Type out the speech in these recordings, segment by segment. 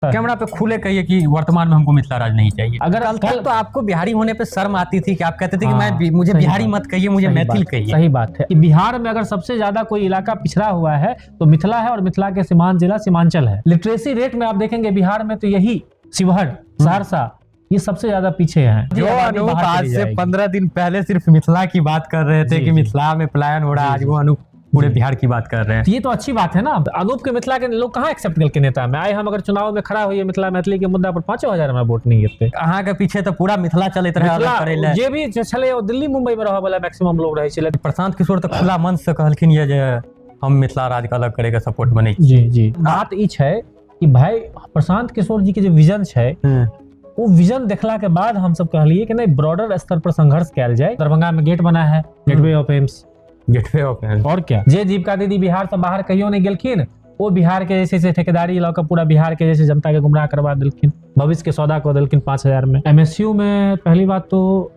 Camera पे खुले कहिए कि वर्तमान में हमको मिथिला राज नहीं चाहिए। अगर कल तो आपको बिहारी होने पे शर्म आती थी कि आप कहते थे कि हाँ, मुझे सही बिहारी बात, मत कहिए, मुझे मैथिल कहिए। सही बात है कि बिहार में अगर सबसे ज्यादा कोई इलाका पिछड़ा हुआ है तो मिथिला है, और मिथिला के सीमांत जिला सीमांचल है। लिटरेसी रेट में आप देखेंगे बिहार में तो यही शिवहर, सहरसा, ये सबसे ज्यादा पीछे हैं। जो अनूप आज से 15 दिन पहले सिर्फ मिथिला की बात कर रहे थे कि मिथिला में पलायन हो रहा है, आज वो अनूप पूरे बिहार की बात कर रहे हैं। ये तो अच्छी बात है ना। अनूप के मिथिला के लोग कहाँ एक्सेप्ट करके नेता में आए। हम अगर चुनाव में खड़ा हुई मिथिला मैथिली के मुद्दा पर 5,000 में वोट नहीं गिरते। अहाँ के पीछे तो पूरा मिथिला चलते रहे, जे भी चले दिल्ली मुंबई में रह वाला मैक्सिमम लोग रहे। प्रशांत किशोर तो खुला मन से कहलखिन ये जे हम मिथिला राज का अलग करे के सपोर्ट बने। जी बात ई है कि भाई प्रशांत किशोर जी के जो विजन है वो विजन देखला के बाद हम सब कहलिए कि नहीं ब्रॉडर स्तर पर संघर्ष किया जाए। दरभंगा में गेट बना है, गेटवे ऑफ एम्स, और क्या जे जीविका दीदी बिहार से बाहर कहियो नहीं गेलखिन, वो बिहार के जैसे ठेकेदारी लौका पूरा बिहार के जैसे जनता के गुमराह करवा दिलखिन, भविष्य के सौदा को दिलखिन 5,000 में। एमएसयू में पहली बात तो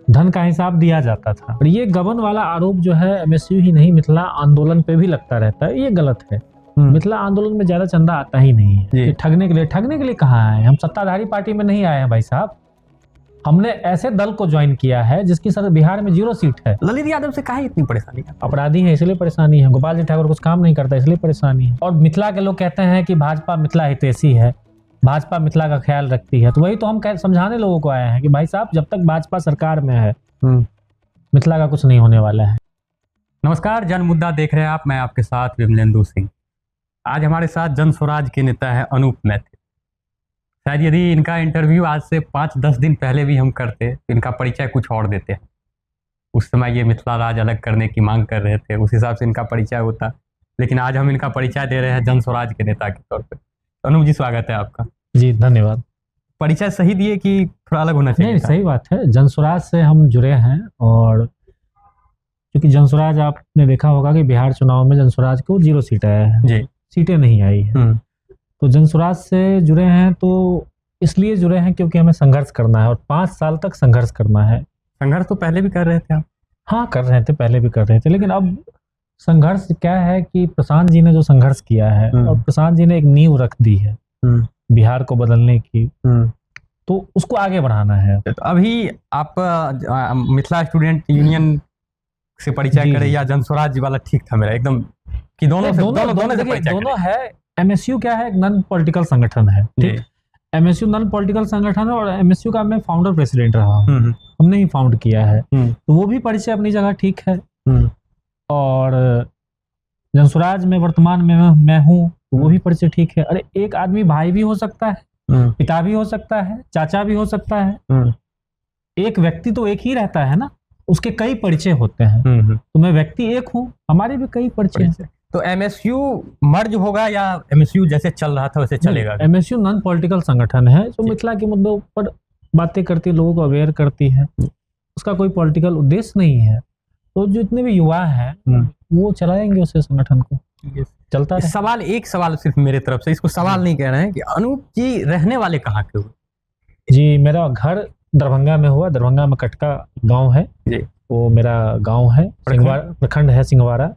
धन का हिसाब दिया जाता था, और ये गबन वाला आरोप जो है एमएसयू ही नहीं मिथिला आंदोलन पे भी लगता रहता है, ये गलत है। मिथिला आंदोलन में ज्यादा चंदा आता ही नहीं है। ठगने के लिए कहाँ आए? हम सत्ताधारी पार्टी में नहीं आए हैं भाई साहब, हमने ऐसे दल को ज्वाइन किया है जिसकी सर बिहार में 0 सीट है। ललित यादव से काहे इतनी परेशानी है? अपराधी है इसलिए परेशानी है, गोपाल जी ठाकुर कुछ काम नहीं करता इसलिए परेशानी है। और मिथिला के लोग कहते हैं कि भाजपा मिथिला हितैषी है, भाजपा मिथिला का ख्याल रखती है, तो वही तो हम समझाने लोगों को आए हैं कि भाई साहब जब तक भाजपा सरकार में है मिथिला का कुछ नहीं होने वाला है। नमस्कार, जन मुद्दा देख रहे हैं आप, मैं आपके साथ विमलेंदु सिंह। आज हमारे साथ जन स्वराज के नेता है अनूप मैथिल। शायद यदि इनका इंटरव्यू आज से 5-10 दिन पहले भी हम करते तो इनका परिचय कुछ और देते हैं। उस समय ये मिथिला राज अलग करने की मांग कर रहे थे, उस हिसाब से इनका परिचय होता, लेकिन आज हम इनका परिचय दे रहे हैं जन स्वराज के नेता के तौर पे। अनूप जी स्वागत है आपका। जी धन्यवाद। परिचय सही दिए कि थोड़ा अलग होना चाहिए? नहीं, सही बात है। जन स्वराज से हम जुड़े हैं, और क्योंकि जन स्वराज आपने देखा होगा कि बिहार चुनाव में जन स्वराज को 0 सीट आया है जी, सीटें नहीं आई है। तो जन स्वराज से जुड़े हैं तो इसलिए जुड़े हैं क्योंकि हमें संघर्ष करना है, और 5 साल तक संघर्ष करना है। संघर्ष तो पहले भी कर रहे थे आप? हाँ कर रहे थे, पहले भी कर रहे थे, लेकिन अब संघर्ष क्या है कि प्रशांत जी ने जो संघर्ष किया है, और प्रशांत जी ने एक नींव रख दी है बिहार को बदलने की, तो उसको आगे बढ़ाना है। तो अभी आप मिथिला स्टूडेंट यूनियन से परिचय करें या जन स्वराज वाला ठीक था मेरा एकदम कि दोनों है। एमएसयू क्या है, एक नॉन पॉलिटिकल संगठन है, ठीक। एमएसयू नॉन पॉलिटिकल संगठन है, और एमएसयू का मैं फाउंडर प्रेसिडेंट रहा हूँ, हमने ही फाउंड किया है, तो वो भी परिचय अपनी जगह ठीक है। और जन स्वराज में वर्तमान में मैं हूँ, वो भी परिचय ठीक है। अरे एक आदमी भाई भी हो सकता है, पिता भी हो सकता है, चाचा भी हो सकता है, एक व्यक्ति तो एक ही रहता है ना, उसके कई परिचय होते हैं। तो मैं व्यक्ति एक हूँ, हमारे भी कई परिचय हैं। तो एमएसयू मर्ज होगा या एमएसयू जैसे चल रहा था वैसे चलेगा? एमएसयू नॉन पॉलिटिकल संगठन है जो मिथिला के मुद्दों पर बातें करती है, लोगों को अवेयर करती है, उसका कोई पॉलिटिकल उद्देश्य नहीं है। तो जितने भी युवा हैं वो चलाएंगे उसे संगठन को, चलता है। एक सवाल सिर्फ मेरे तरफ से, इसको सवाल नहीं कह रहे हैं कि अनूप जी रहने वाले कहाँ के हुए? जी मेरा घर दरभंगा में हुआ, दरभंगा में कटका गांव है जी, वो मेरा गांव है, प्रखंड है सिंहवाड़ा।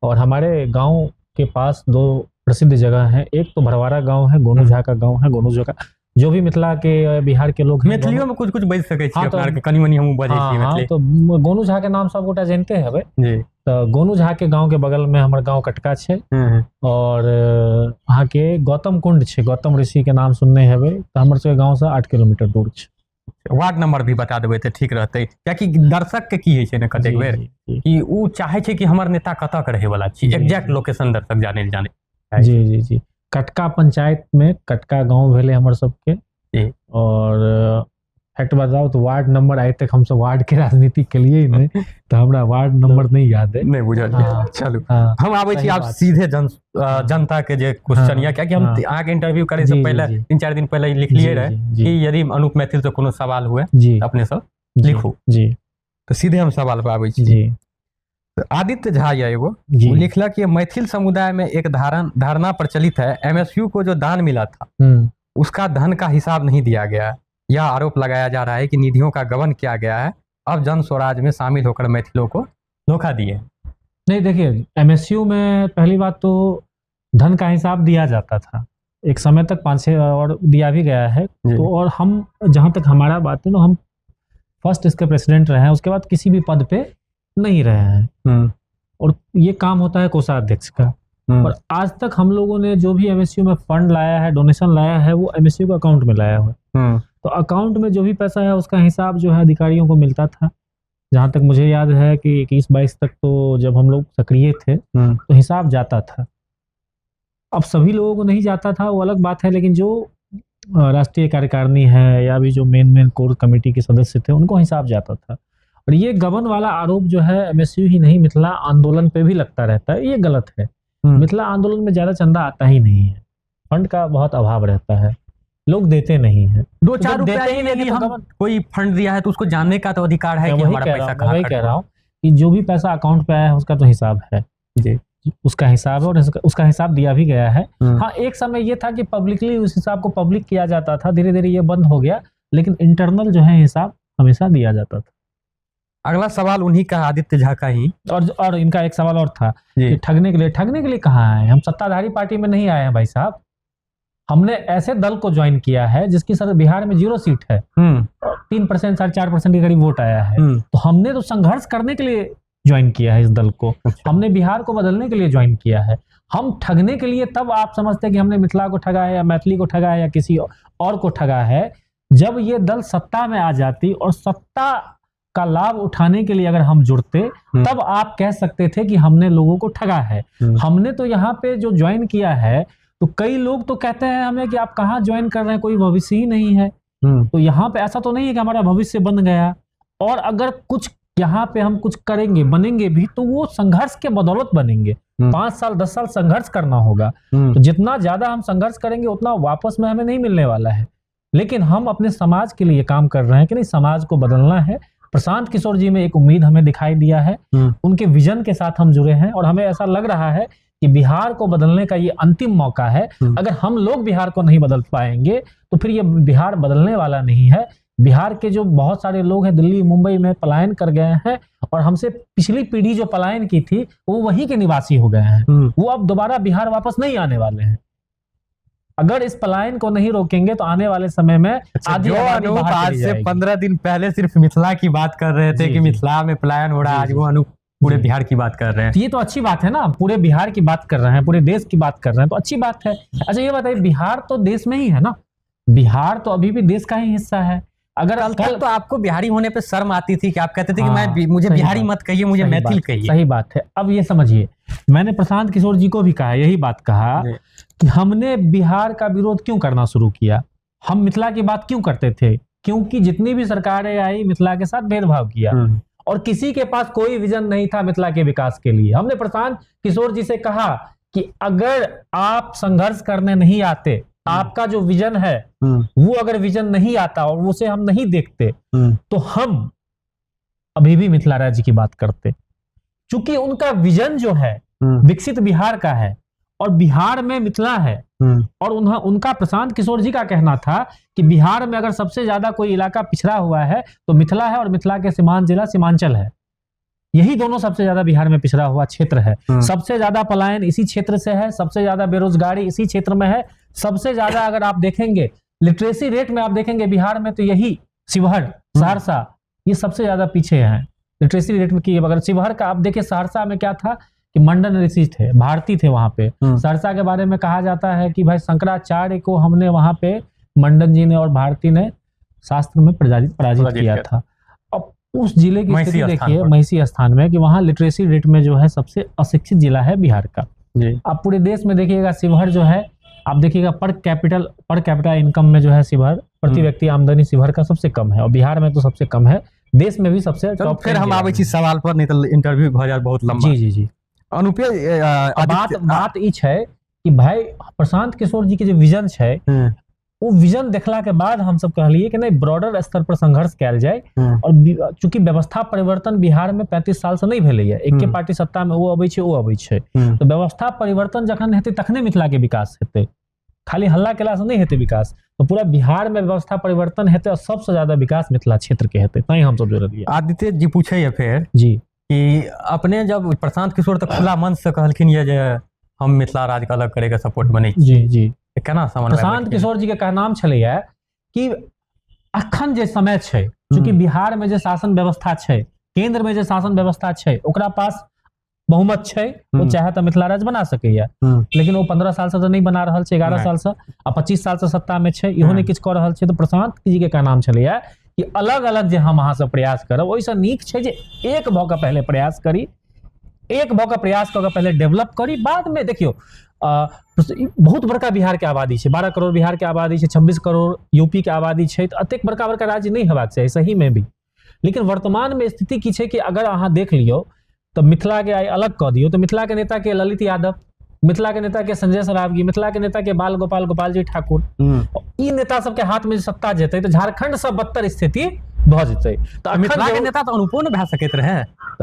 और हमारे गांव के पास 2 प्रसिद्ध जगह हैं, एक तो भरवारा गांव है, गोनू झा का गांव है। गोनू झा का जो भी मिथिला के बिहार के लोग मैथिलियों में कुछ बज सके छी, अपना के कनी मनी हम बजे छी मैथिली। तो गोनू झा के नाम सब गोटा जानते हैं जी। तो गोनू झा के गांव के बगल में हमारे गांव कटका है, और वहाँ के गौतम कुंड है, गौतम ऋषि के नाम सुनने हेबे, तो हमारे गांव से 8 किलोमीटर दूर है। वार्ड नंबर भी बता देबे तो ठीक रहते, क्योंकि दर्शक के की है न कतेक बेर कि उ चाहे छे कि हमर नेता कतक रहे वाला छी, एग्जैक्ट लोकेशन दर्शक जाने। जी कटका पंचायत में कटका गांव भेले हमर सबके। और फैक्ट बताओ तो वार्ड नंबर आए तक हम सब वार्ड के राजनीति के लिए ही नहीं, तो हमरा वार्ड नंबर नहीं याद है। नहीं बुझल। चलू हम आबै छी आप सीधे जनता के जे क्वेश्चन या कि हम अहाँ के इंटरव्यू करे से पहले 3-4 दिन पहले लिखलिए रहे कि यदि अनूप मैथिल से कोनो सवाल हुए अपने सब लिखू जी, तो सीधे हम सवाल पे आबै छी। आदित्य झा या एगो लिखला कि मैथिल समुदाय में एक धारणा प्रचलित है, एमएसयू को जो दान मिला था उसका धन का हिसाब नहीं दिया गया। यह आरोप लगाया जा रहा है कि निधियों का गबन किया गया है, अब जन स्वराज में शामिल होकर मैथिलों को धोखा दिए। नहीं देखिए, एमएसयू में पहली बात तो धन का हिसाब दिया जाता था, एक समय तक 5-6 और दिया भी गया है। तो और हम जहां तक हमारा बात है ना, हम फर्स्ट इसके प्रेसिडेंट रहे हैं, उसके बाद किसी भी पद पे नहीं रहे हैं। और ये काम होता है कोषाध्यक्ष का। और आज तक हम लोगों ने जो भी एमएसयू में फंड लाया है, डोनेशन लाया है, वो एमएसयू के अकाउंट में लाया हुआ है। तो अकाउंट में जो भी पैसा है उसका हिसाब जो है अधिकारियों को मिलता था। जहां तक मुझे याद है कि 21-22 तक तो जब हम लोग सक्रिय थे तो हिसाब जाता था। अब सभी लोगों को नहीं जाता था, वो अलग बात है, लेकिन जो राष्ट्रीय कार्यकारिणी है या भी जो मेन कोर कमेटी के सदस्य थे उनको हिसाब जाता था। और ये गबन वाला आरोप जो है एमएसयू ही नहीं, मिथिला आंदोलन पे भी लगता रहता है, ये गलत है। मिथिला आंदोलन में ज्यादा चंदा आता ही नहीं है, फंड का बहुत अभाव रहता है, लोग देते नहीं है। 2-4 रुपया ही यदि हम कोई फंड दिया है तो उसको जानने का तो अधिकार है कि हमारा पैसा कहाँ। वही कह रहा हूँ कि जो भी पैसा अकाउंट पे आया है उसका तो हिसाब है जी, उसका हिसाब है और उसका हिसाब दिया भी गया है। हाँ, एक समय ये था कि पब्लिकली उस हिसाब को पब्लिक किया जाता था, धीरे धीरे ये बंद हो गया, लेकिन इंटरनल जो है हिसाब हमेशा दिया जाता था। अगला सवाल उन्हीं का, आदित्य झा का ही। और इनका एक सवाल और था कि ठगने के लिए कहाँ आए? हम सत्ताधारी पार्टी में नहीं आए हैं भाई साहब, हमने ऐसे दल को ज्वाइन किया है जिसकी सर बिहार में 0 सीट है, 3% 4.5% के करीब वोट आया है। तो हमने तो संघर्ष करने के लिए ज्वाइन किया है इस दल को। हमने बिहार को बदलने के लिए ज्वाइन किया है। हम ठगने के लिए, तब आप समझते हैं कि हमने मिथिला को ठगा है या मैथिली को ठगा है या किसी और को ठगा है, जब ये दल सत्ता में आ जाती और सत्ता का लाभ उठाने के लिए अगर हम जुड़ते, तब आप कह सकते थे कि हमने लोगों को ठगा है। हमने तो यहाँ पे जो ज्वाइन किया है, तो कई लोग तो कहते हैं हमें कि आप कहाँ ज्वाइन कर रहे हैं, कोई भविष्य ही नहीं है। तो यहाँ पे ऐसा तो नहीं है कि हमारा भविष्य बन गया। और अगर कुछ यहाँ पे हम कुछ करेंगे, बनेंगे भी, तो वो संघर्ष के बदौलत बनेंगे। 5 साल 10 साल संघर्ष करना होगा। तो जितना ज्यादा हम संघर्ष करेंगे उतना वापस में हमें नहीं मिलने वाला है। लेकिन हम अपने समाज के लिए काम कर रहे हैं कि नहीं, समाज को बदलना है। प्रशांत किशोर जी में एक उम्मीद हमें दिखाई दिया है, उनके विजन के साथ हम जुड़े हैं और हमें ऐसा लग रहा है कि बिहार को बदलने का ये अंतिम मौका है। अगर हम लोग बिहार को नहीं बदल पाएंगे तो फिर ये बिहार बदलने वाला नहीं है। बिहार के जो बहुत सारे लोग हैं दिल्ली मुंबई में पलायन कर गए हैं, और हमसे पिछली पीढ़ी जो पलायन की थी वो वहीं के निवासी हो गए हैं। वो अब दोबारा बिहार वापस नहीं आने वाले हैं। अगर इस पलायन को नहीं रोकेंगे तो आने वाले समय में आज से 15 दिन पहले सिर्फ मिथिला की बात कर रहे थे कि मिथिला में पलायन हो रहा है, आज वो अनूप पूरे बिहार की बात कर रहे हैं। ये तो अच्छी बात है ना, पूरे बिहार की बात कर रहे हैं, पूरे देश की बात कर रहे हैं, तो अच्छी बात है। अच्छा ये बताइए, बिहार तो देश में ही है ना, बिहार तो अभी भी देश का ही हिस्सा है। अगर कल तो आपको बिहारी होने पे शर्म आती थी कि आप कहते थे कि मुझे बिहारी मत कहिए, मुझे मैथिल कहिए। सही बात है। अब ये समझिए, मैंने प्रशांत किशोर जी को भी कहा, यही बात कहा कि हमने बिहार का विरोध क्यों करना शुरू किया, हम मिथिला की बात क्यों करते थे, क्योंकि जितनी भी सरकारें आई मिथिला के साथ भेदभाव किया और किसी के पास कोई विजन नहीं था मिथिला के विकास के लिए। हमने प्रशांत किशोर जी से कहा कि अगर आप संघर्ष करने नहीं आते, आपका जो विजन है वो अगर विजन नहीं आता और उसे हम नहीं देखते, तो हम अभी भी मिथिला राज्य की बात करते। चूंकि उनका विजन जो है विकसित बिहार का है और बिहार में मिथिला है, और उनका प्रशांत किशोर जी का कहना था कि बिहार में अगर सबसे ज्यादा कोई इलाका पिछड़ा हुआ है तो मिथिला है, और मिथिला के सीमांत जिला सीमांचल है। यही दोनों सबसे ज्यादा बिहार में पिछड़ा हुआ क्षेत्र है। सबसे ज्यादा पलायन इसी क्षेत्र से है, सबसे ज्यादा बेरोजगारी इसी क्षेत्र में है, सबसे ज्यादा अगर आप देखेंगे लिटरेसी रेट में आप देखेंगे बिहार में, तो यही शिवहर, सहरसा, ये सबसे ज्यादा पीछे हैं लिटरेसी रेट में। की अगर शिवहर का आप देखिए, सहरसा में क्या था कि मंडन ऋषि थे, भारती थे वहां पे। सहरसा के बारे में कहा जाता है कि भाई शंकराचार्य को हमने वहां पे, मंडन जी ने और भारती ने शास्त्र में पराजित किया था। अब उस जिले की स्थिति देखिए महिषी स्थान में, कि वहां लिटरेसी रेट में जो है सबसे अशिक्षित जिला है बिहार का। आप पूरे देश में देखिएगा, शिवहर जो है आप देखिएगा पर कैपिटा इनकम में जो है शिवहर, प्रति व्यक्ति आमदनी शिवहर का सबसे कम है, और बिहार में तो सबसे कम है, देश में भी सबसे टॉप। फिर हम आवे इस सवाल पर, नहीं तो इंटरव्यू हो जाए बहुत लंबा। जी अनुपे बात इच है कि भाई प्रशांत किशोर जी के जो विजन है, वो विजन देखला के बाद हम सब कहलिए कि नहीं, ब्रॉडर स्तर पर संघर्ष कैल जाए। और चूंकि व्यवस्था परिवर्तन बिहार में 35 साल से नहीं भेले है, एक के पार्टी सत्ता में वो अबै छै, तो व्यवस्था परिवर्तन जखन हेतै तखने मिथिला के विकास हेतै, खाली हल्ला केला से नहीं हेतै विकास। तो पूरा बिहार में व्यवस्था परिवर्तन हेतै और सबसे ज्यादा विकास मिथिला क्षेत्र के हेतै, तैं हम सब जोड़लिए। आदित्य जी पूछे फिर जी कि अपने जब प्रशांत किशोर तो खुला मन से कहलखिन ये जे हम मिथिला राज्य का अलग करे के सपोर्ट बने, जी केना समन्वय? प्रशांत किशोर जी के कहनाम छलैया कि अखन जे समय छै, चूंकि बिहार में जे शासन व्यवस्था छै, केंद्र में जे शासन व्यवस्था छै, ओकरा पास बहुमत छै, वो चाहे तो मिथिला राज्य बना सकैया, लेकिन वो 15 साल से तो नहीं बना रहल छै, 11 साल से आ 25 साल से सत्ता में छै, इहो नहीं किछ कर रहल छै। तो प्रशांत जी के कहनाम छलैया कि अलग अलग जे हम अहाँ से प्रयास करब, ओइसे नीक छै जे एक भऽ कऽ पहले प्रयास करी, एक भऽ कऽ प्रयास कऽ कऽ पहले डेवलप करी, बाद में देखियो बहुत बड़का बिहार के आबादी छै, 12 करोड़ बिहार के आबादी छै, 26 करोड़ यूपी के आबादी छै, तो अतेक बड़का बड़का राज्य नहीं हेबाक चाही सही में भी। लेकिन वर्तमान में स्थिति की छै कि अगर अहाँ देख लियो तो मिथिला के आइ अलग कह दियो तो मिथिला के नेता के ललित यादव, मिथिला के नेता के संजय सरावगी, मिथिला के नेता के बाल गोपाल जी ठाकुर, ई नेता सबके हाथ में सत्ता जेतै तो झारखंड से बदतर स्थिति भ जेतै। तो मिथिला के नेता तो अनुपो न भए सकैत रहे,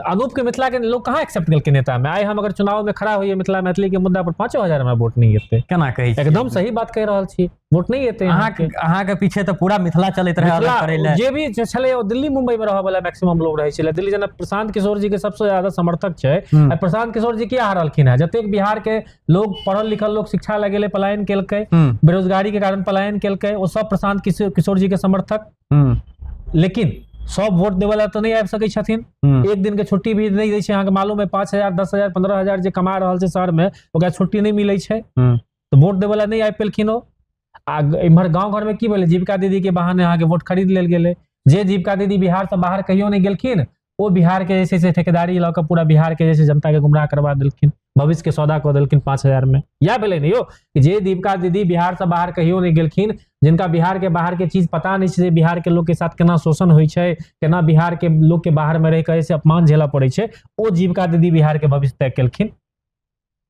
अनूप के मिथिला के लोग कहाँ एक्सेप्ट केलकै नेता में। आइ हम अगर चुनाव में खड़ा होइए मिथिला मैथिली के मुद्दा पर 5,000 हमरा वोट नहीं एतै, केना कहै छी? एकदम सही बात कह रहल छी, वोट नहीं एतै। अहाँ के पीछे तो पूरा मिथिला चलैत रहे अलग करै ले, जे भी छले ओ दिल्ली मुंबई में रहै वाला मैक्सिमम लोग रहै छले। दिल्ली जेना प्रशांत किशोर जी के सबसे ज्यादा समर्थक छै, प्रशांत किशोर जी किया हारलखिन है? जतेक बिहार के लोग पढ़ल लिखल लोग शिक्षा लगे ले पलायन केलकै, बेरोजगारी के कारण पलायन केलकै, वो सब प्रशांत किशोर जी के समर्थक। लेकिन सब वोट देवे ला तो नहीं आबि सकै छथिन, एक दिन के छुट्टी भी नहीं दै छै। अहाँके मालूम है 5,000 10,000 15,000 जे कमा रहल छै शहर में, ओकरा छुट्टी नहीं मिलै छै, तो वोट देवे ला नहीं आबि पेलखिन ओ। आ इम्हर गाँव घर में की भेलै, जीविका दीदी के बहाने अहाँके वोट खरीद लेल गेलै। जे जीविका दीदी बिहार से बाहर कहियो नहीं गेलखिन, वो बिहार के जैसे से ठेकेदारी लऽ कऽ पूरा बिहार के जैसे जनता के गुमराह करवा देलखिन, भविष्य के सौदा कऽ देलखिन 5,000 में। या भेलै नहीं हो कि जे दीपिका दीदी बिहार से बाहर कहियो नहीं गेलखिन, जिनका बिहार के बाहर के चीज पता नहीं छै, बिहार के लोग के साथ केना शोषण होइ छै, केना बिहार के लोग के बाहर में रह के ऐसे अपमान झेला पड़े छै, ओ जीविका दीदी बिहार के भविष्य तय केलखिन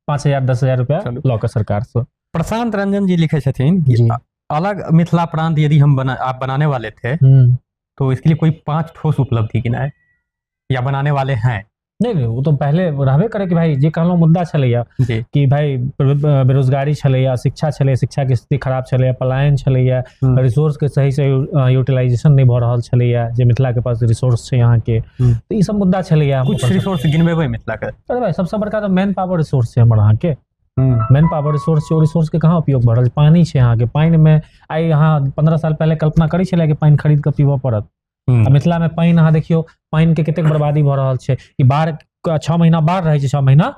5,000 10,000 रुपया लऽ कऽ सरकार से। प्रशांत रंजन जी लिखे छथिन कि अलग मिथिला प्रांत यदि आप बनाने वाले थे तो इसके लिए कोई 5 ठोस उपलब्धि गिनाए या बनाने वाले हैं? नहीं, वो तो पहले रहबे करे कि भाई जे कहलो मुद्दा छलैया कि भाई बेरोजगारी छलैया, शिक्षा छलैया, शिक्षा के स्थिति खराब छलैया, पलायन छलैया, रिसोर्स के सही से यूटिलाइजेशन नहीं भ रहल छलैया, जे मिथिला के पास रिसोर्स छै यहाँ के, तो ई सब मुद्दा छलैया। कुछ रिसोर्स गिनबेबै मिथिला के? अरे भाई सबसे बड़का तो मैन पावर रिसोर्स छै हमर यहाँ के, मैन पावर रिसोर्स छै, रिसोर्स के कहाँ उपयोग भ रहल? पानी छै यहाँ के, पानी में आई यहाँ 15 साल पहले कल्पना करै छलै कि पानी खरीद के पीबऽ पड़त। मिथिला में पानी अहाँ देखियो, पानी के कतेक बर्बादी भ रहल छै कि बाढ़ 6 महीना बाढ़ रहे छै, 6 महीना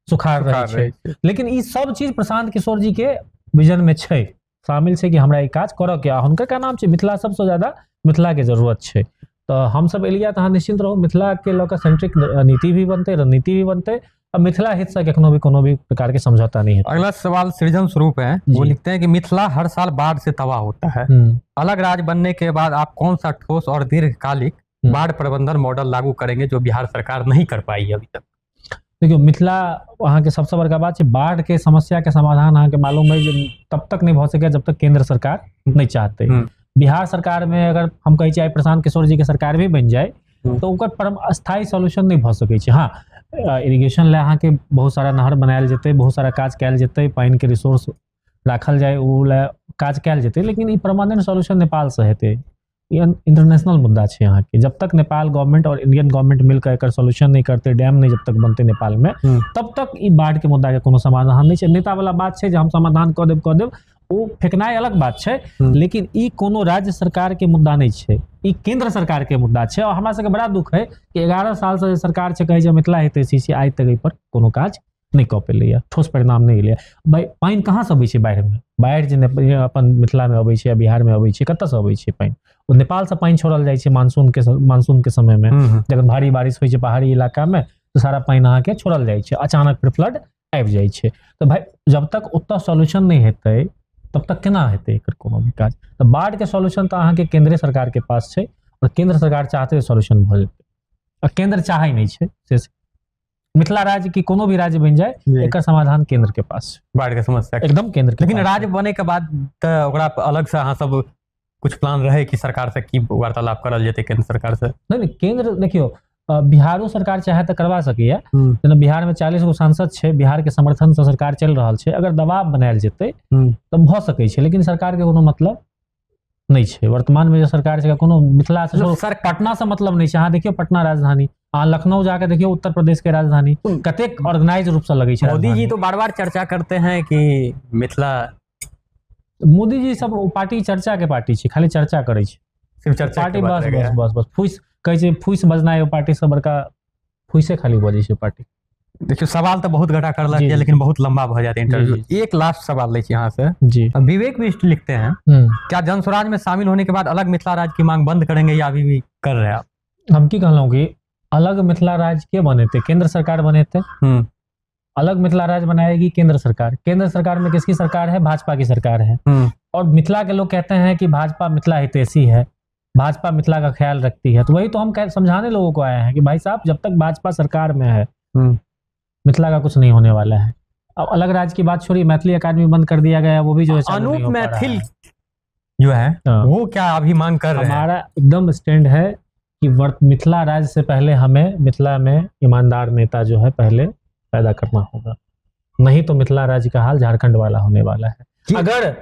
सुखाड़ रहे छै। लेकिन ई सब चीज प्रशांत किशोर जी के विजन में छै, शामिल छै कि हमरा ई काज करऽ के। हुनकर का नाम छै मिथिला, सबसे ज्यादा मिथिला के जरूरत छै। तो हम सब एलिया तो निश्चिंत रहो, मिथिला के लऽ कऽ सेंट्रिक नीति भी बनते, रणनीति भी बनते, अब मिथिला हित से कखनो भी कोनो भी प्रकार के समझौता नहीं है। अगला सवाल सृजन स्वरूप है, वो लिखते हैं कि मिथिला हर साल बाढ़ से तबाह होता है, अलग राज्य बनने के बाद आप कौन सा ठोस और दीर्घकालिक बाढ़ प्रबंधन मॉडल लागू करेंगे जो बिहार सरकार नहीं कर पाई है अभी तक? देखियो मिथिला वहाँ के सबसे बड़का बात है, बाढ़ के समस्या के समाधान अहाँ के मालूम है जो तब तक नहीं हो सके जब तक केंद्र सरकार नहीं चाहते। बिहार सरकार में अगर हम कही चाहे प्रशांत किशोर जी के सरकार भी बन जाए तो ओकर परम स्थायी सॉल्यूशन नहीं भ सकै छै। हाँ, इरिगेशन ले अहाँ के बहुत सारा नहर बनायल जेतै, बहुत सारा काज कयल जेतै, पानी के रिसोर्स राखल जाए, उ ले काज कयल जेतै, लेकिन ई परमानेंट सॉल्यूशन नेपाल से हेतै। इंटरनेशनल मुद्दा छै यहाँ के, जब तक नेपाल गवर्नमेंट और इंडियन गवर्नमेंट मिलकर एकर सॉल्यूशन नहीं करते, डैम नहीं जब तक बनते नेपाल में, तब तक ई बाढ़ के मुद्दा के कोनो समाधान नहीं छै। नेता वाला बात छै जे हम समाधान कऽ देब, वो फेकनाइ अलग बात छै, लेकिन ई कोनो राज्य सरकार के मुद्दा नहीं छै, ई केंद्र सरकार के मुद्दा छै। और हमरा सबके बड़ा दुख है कि 11 साल से सरकार छै कहै छै मिथिला हेतै सीसी, आइ तक एहि पर कोनो काज नहीं कऽ पेलैया, ठोस परिणाम नहीं एलैया। भाई पानि कहाँ से अबै छै बाढ़ि में? बाढ़ि जे अपन मिथिला में अबै छै या बिहार में अबै छै, कतऽ से अबै छै पानि? वो नेपाल से पानि छोड़ल जाइ छै मानसून के समय में, जखन भारी बारिश होइ छै पहाड़ी इलाका में तो सारा पानि अहाँ के छोड़ल जाइ छै, अचानक फिर फ्लड आबि जाइ छै। तो भाई जब तक ओतऽ सॉल्यूशन नहीं हेतै तब तक केना हेतै एकर कोनो भी काज? तो बाढ़ के सॉल्यूशन तो अहाँ के केंद्रीय सरकार के पास छै, और केंद्र सरकार चाहते सॉल्यूशन भ जेतै, और केंद्र चाहै नहीं छै से मिथिला राज्य की कोनो भी राज्य बन जाए, एकर समाधान केंद्र के पास छै बाढ़ के समस्या एकदम केंद्र के। लेकिन राज्य बने के बाद तो ओकरा अलग से अहाँ सब कुछ प्लान रहे कि सरकार से की वार्तालाप करल जेतै केंद्र सरकार से? नहीं, केंद्र देखियो बिहारो सरकार चाहे तो करवा सकैया, जेना बिहार में 40 गो सांसद छै, बिहार के समर्थन से सरकार चल रहल छै, अगर दबाव बनायल जेतै तो भ सकै छै, लेकिन सरकार के कोनो मतलब नहीं छै। वर्तमान में जो सरकार छै कोनो मिथिला से सर पटना से मतलब नहीं छै। अहाँ देखियो पटना राजधानी, अहाँ लखनऊ जाके देखियो उत्तर प्रदेश के राजधानी कतेक ऑर्गेनाइज रूप से लगे छै। मोदी जी तो बार बार चर्चा करते हैं कि मिथिला मोदी जी सब पार्टी चर्चा के पार्टी छै, खाली चर्चा करे छै, सिर्फ चर्चा पार्टी बस फुइस कहै छै, फुइस बजना है पार्टी सब बड़का फुइसे खाली बजे छै पार्टी। देखियो सवाल तो बहुत गड़ा करलक है, लेकिन बहुत लंबा हो जाता है इंटरव्यू। एक लास्ट सवाल ले यहाँ से जी। विवेक बिष्ट लिखते हैं, क्या जनस्वराज में शामिल होने के बाद अलग मिथिला राज्य की मांग बंद करेंगे या अभी भी कर रहे हैं आप? हम की कहलौं कि अलग मिथिला राज्य के बने थे, केंद्र सरकार बने थे। अलग मिथिला राज्य बनाएगी केंद्र सरकार। केंद्र सरकार में किसकी सरकार है? भाजपा की सरकार है। और मिथिला के लोग कहते हैं कि भाजपा मिथिला हितैषी है, भाजपा मिथिला का ख्याल रखती है। तो वही तो हम समझाने लोगों को आए हैं कि भाई साहब जब तक भाजपा सरकार में है मिथिला का कुछ नहीं होने वाला है। अब अलग राज्य की बात छोड़िए, मैथिली अकादमी बंद कर दिया गया, वो भी जो है अनूप मैथिल जो है वो क्या अभी मांग कर रहे हैं? हमारा एकदम स्टैंड है कि मिथिला राज्य से पहले हमें मिथिला में ईमानदार नेता जो है पहले पैदा करना होगा, नहीं तो मिथिला राज्य का हाल झारखंड वाला होने वाला है। अगर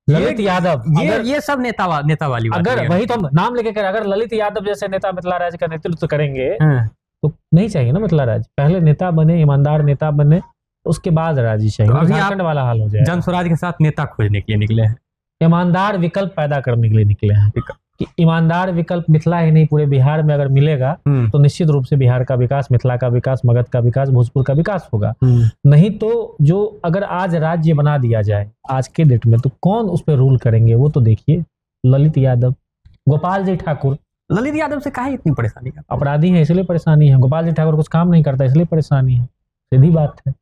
ललित यादव ये सब नेता वाली बात अगर वही तो नाम लेके कर, अगर ललित यादव जैसे नेता मिथिला राज्य का नेतृत्व करेंगे तो नहीं चाहिए ना मिथिला राज्य। पहले नेता बने, ईमानदार नेता बने, उसके बाद राज्य चाहिए। तो झारखंड वाला हाल हो जाए। जनस्वराज के साथ नेता खोजने के लिए निकले हैं, ईमानदार विकल्प पैदा करने के लिए निकले हैं कि ईमानदार विकल्प मिथिला ही नहीं पूरे बिहार में अगर मिलेगा तो निश्चित रूप से बिहार का विकास, मिथिला का विकास, मगध का विकास, भोजपुर का विकास होगा। नहीं तो जो अगर आज राज्य बना दिया जाए आज के डेट में, तो कौन उस पर रूल करेंगे? वो तो देखिए, ललित यादव, गोपाल जी ठाकुर। ललित यादव से काहे इतनी परेशानी? अपराधी है इसलिए परेशानी है। गोपाल जी ठाकुर कुछ काम नहीं करता इसलिए परेशानी है, सीधी बात है।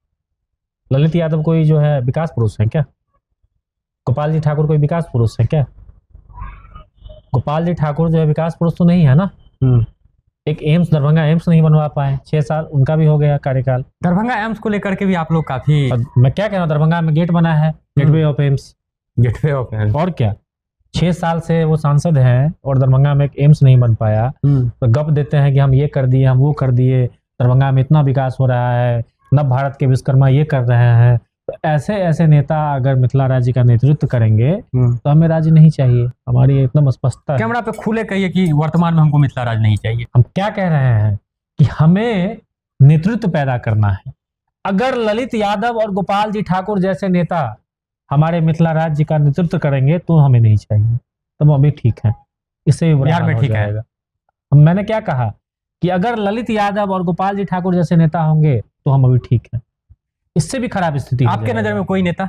ललित यादव कोई जो है विकास पुरुष है क्या? गोपाल जी ठाकुर कोई विकास पुरुष है क्या? गोपाल जी ठाकुर जो है विकास पुरुष तो नहीं है ना। एक एम्स, दरभंगा एम्स नहीं बनवा पाए, 6 साल उनका भी हो गया कार्यकाल। दरभंगा एम्स को लेकर के भी आप लोग काफी, मैं क्या कह रहा हूँ, दरभंगा में गेट बना है, gateway of AIIMS, gateway of AIIMS, और क्या। 6 साल से वो सांसद हैं और दरभंगा में एक एम्स नहीं बन पाया, तो गप देते हैं कि हम ये कर दिए, हम वो कर दिए, दरभंगा में इतना विकास हो रहा है, नव भारत के विश्वकर्मा ये कर रहे हैं। तो ऐसे ऐसे नेता अगर मिथिला राज्य का नेतृत्व करेंगे तो हमें राज्य नहीं चाहिए। हमारी एकदम स्पष्टता है। कैमरा पे खुले कहिए कि वर्तमान में हमको मिथिला राज्य नहीं चाहिए। हम क्या कह रहे हैं कि हमें नेतृत्व पैदा करना है। अगर ललित यादव और गोपाल जी ठाकुर जैसे नेता हमारे मिथिला राज्य का नेतृत्व करेंगे तो हमें नहीं चाहिए, तब अभी ठीक है, इससे भी बिहार में ठीक है। मैंने क्या कहा कि अगर ललित यादव और गोपाल जी ठाकुर जैसे नेता होंगे तो हम अभी ठीक है, इससे भी खराब स्थिति। आपके नजर में कोई नेता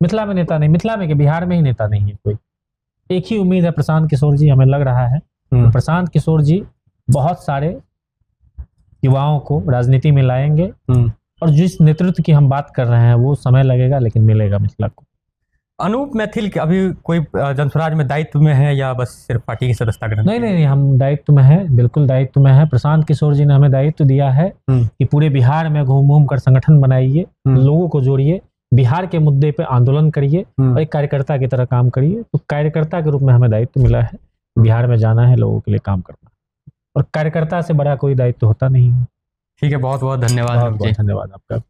मिथिला में नेता नहीं, मिथिला में के बिहार में ही नेता नहीं है कोई। एक ही उम्मीद है, प्रशांत किशोर जी। हमें लग रहा है प्रशांत किशोर जी बहुत सारे युवाओं को राजनीति में लाएंगे और जिस नेतृत्व की हम बात कर रहे हैं वो समय लगेगा लेकिन मिलेगा मिथिला को। अनूप मैथिल के अभी कोई जनस्वराज में दायित्व में है या बस सिर्फ पार्टी की सदस्यता ग्रहण? नहीं, हम दायित्व में है, बिल्कुल दायित्व में है। प्रशांत किशोर जी ने हमें दायित्व दिया है कि पूरे बिहार में घूम घूम कर संगठन बनाइए, लोगों को जोड़िए, बिहार के मुद्दे पे आंदोलन करिए और एक कार्यकर्ता की तरह काम करिए। तो कार्यकर्ता के रूप में हमें दायित्व मिला है, बिहार में जाना है, लोगों के लिए काम करना है, और कार्यकर्ता से बड़ा कोई दायित्व होता नहीं है। ठीक है, बहुत बहुत धन्यवाद। धन्यवाद आपका।